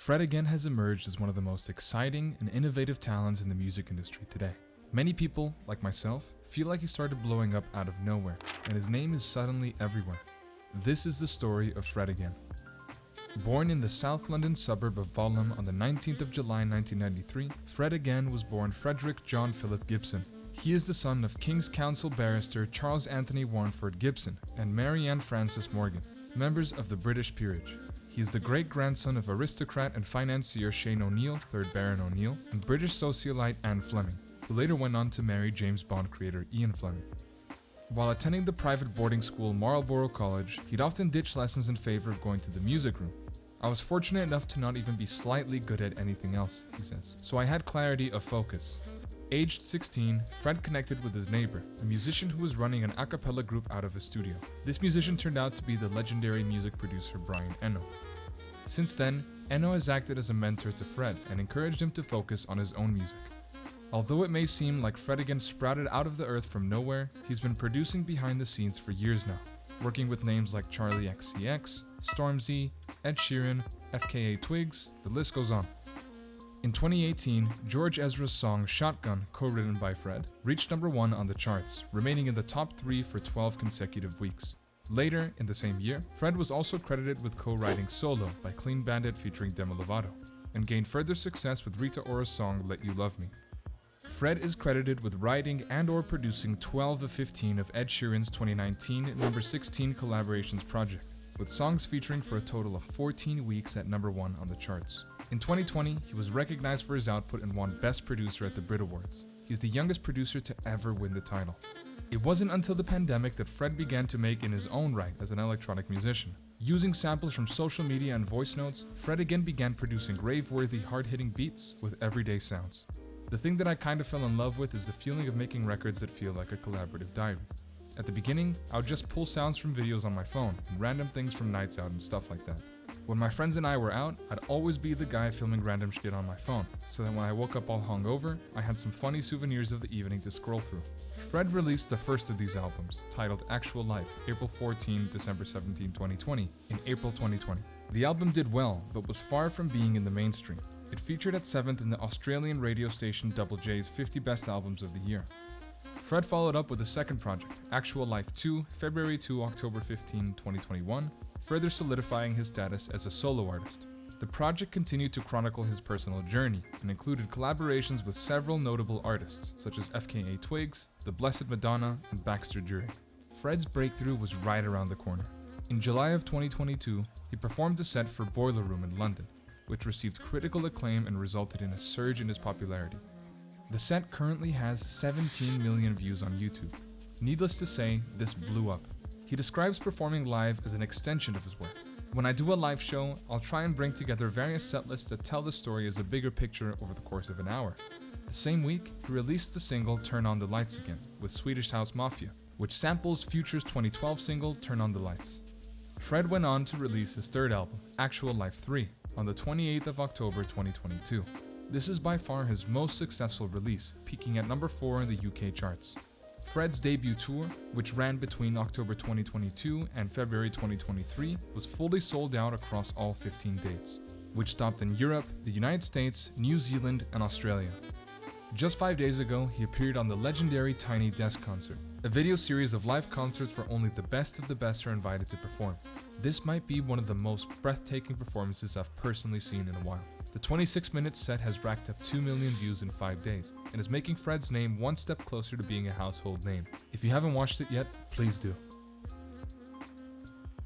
Fred again has emerged as one of the most exciting and innovative talents in the music industry today. Many people, like myself, feel like he started blowing up out of nowhere, and his name is suddenly everywhere. This is the story of Fred again. Born in the South London suburb of Balham on the 19th of July 1993, Fred again was born Frederick John Philip Gibson. He is the son of King's Counsel barrister Charles Anthony Warneford Gibson and Mary Ann Frances Morgan, members of the British peerage. He is the great-grandson of aristocrat and financier Shane O'Neill, 3rd Baron O'Neill, and British socialite Anne Fleming, who later went on to marry James Bond creator Ian Fleming. While attending the private boarding school Marlborough College, he'd often ditch lessons in favor of going to the music room. "I was fortunate enough to not even be slightly good at anything else," he says, "so I had clarity of focus." Aged 16, Fred connected with his neighbor, a musician who was running an a cappella group out of his studio. This musician turned out to be the legendary music producer Brian Eno. Since then, Eno has acted as a mentor to Fred and encouraged him to focus on his own music. Although it may seem like Fred again sprouted out of the earth from nowhere, he's been producing behind the scenes for years now, working with names like Charlie XCX, Stormzy, Ed Sheeran, FKA Twigs, the list goes on. In 2018, George Ezra's song Shotgun, co-written by Fred, reached number 1 on the charts, remaining in the top 3 for 12 consecutive weeks. Later, in the same year, Fred was also credited with co-writing Solo by Clean Bandit featuring Demi Lovato, and gained further success with Rita Ora's song Let You Love Me. Fred is credited with writing and/or producing 12 of 15 of Ed Sheeran's 2019 number 16 collaborations project, with songs featuring for a total of 14 weeks at number 1 on the charts. In 2020, he was recognized for his output and won Best Producer at the Brit Awards. He's the youngest producer to ever win the title. It wasn't until the pandemic that Fred began to make in his own right as an electronic musician. Using samples from social media and voice notes, Fred again began producing rave-worthy, hard-hitting beats with everyday sounds. The thing that I kind of fell in love with is the feeling of making records that feel like a collaborative diary. At the beginning, I would just pull sounds from videos on my phone and random things from nights out and stuff like that. When my friends and I were out, I'd always be the guy filming random shit on my phone, so that when I woke up all hungover, I had some funny souvenirs of the evening to scroll through. Fred released the first of these albums, titled Actual Life, April 14, December 17, 2020, in April 2020. The album did well, but was far from being in the mainstream. It featured at 7th in the Australian radio station Double J's 50 Best Albums of the Year. Fred followed up with a second project, Actual Life 2, February 2, October 15, 2021, further solidifying his status as a solo artist. The project continued to chronicle his personal journey and included collaborations with several notable artists, such as FKA Twigs, The Blessed Madonna, and Baxter Dury. Fred's breakthrough was right around the corner. In July of 2022, he performed a set for Boiler Room in London, which received critical acclaim and resulted in a surge in his popularity. The set currently has 17 million views on YouTube. Needless to say, this blew up. He describes performing live as an extension of his work. "When I do a live show, I'll try and bring together various set lists that tell the story as a bigger picture over the course of an hour." The same week, he released the single Turn On The Lights Again with Swedish House Mafia, which samples Future's 2012 single Turn On The Lights. Fred went on to release his third album, Actual Life 3, on the 28th of October 2022. This is by far his most successful release, peaking at number 4 in the UK charts. Fred's debut tour, which ran between October 2022 and February 2023, was fully sold out across all 15 dates, which stopped in Europe, the United States, New Zealand, and Australia. Just 5 days ago, he appeared on the legendary Tiny Desk concert, a video series of live concerts where only the best of the best are invited to perform. This might be one of the most breathtaking performances I've personally seen in a while. The 26-minute set has racked up 2 million views in 5 days, and is making Fred's name one step closer to being a household name. If you haven't watched it yet, please do.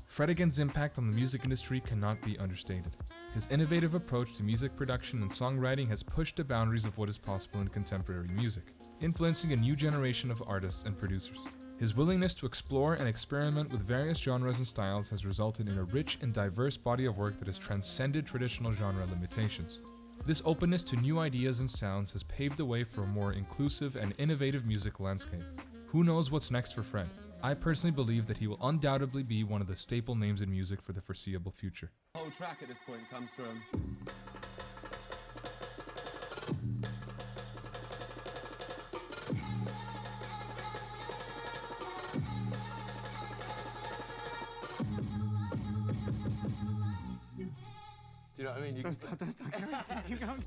Fred again's impact on the music industry cannot be understated. His innovative approach to music production and songwriting has pushed the boundaries of what is possible in contemporary music, influencing a new generation of artists and producers. His willingness to explore and experiment with various genres and styles has resulted in a rich and diverse body of work that has transcended traditional genre limitations. This openness to new ideas and sounds has paved the way for a more inclusive and innovative music landscape. Who knows what's next for Fred? I personally believe that he will undoubtedly be one of the staple names in music for the foreseeable future. The whole track at this point comes from... Do you know what I mean? Don't stop, keep going.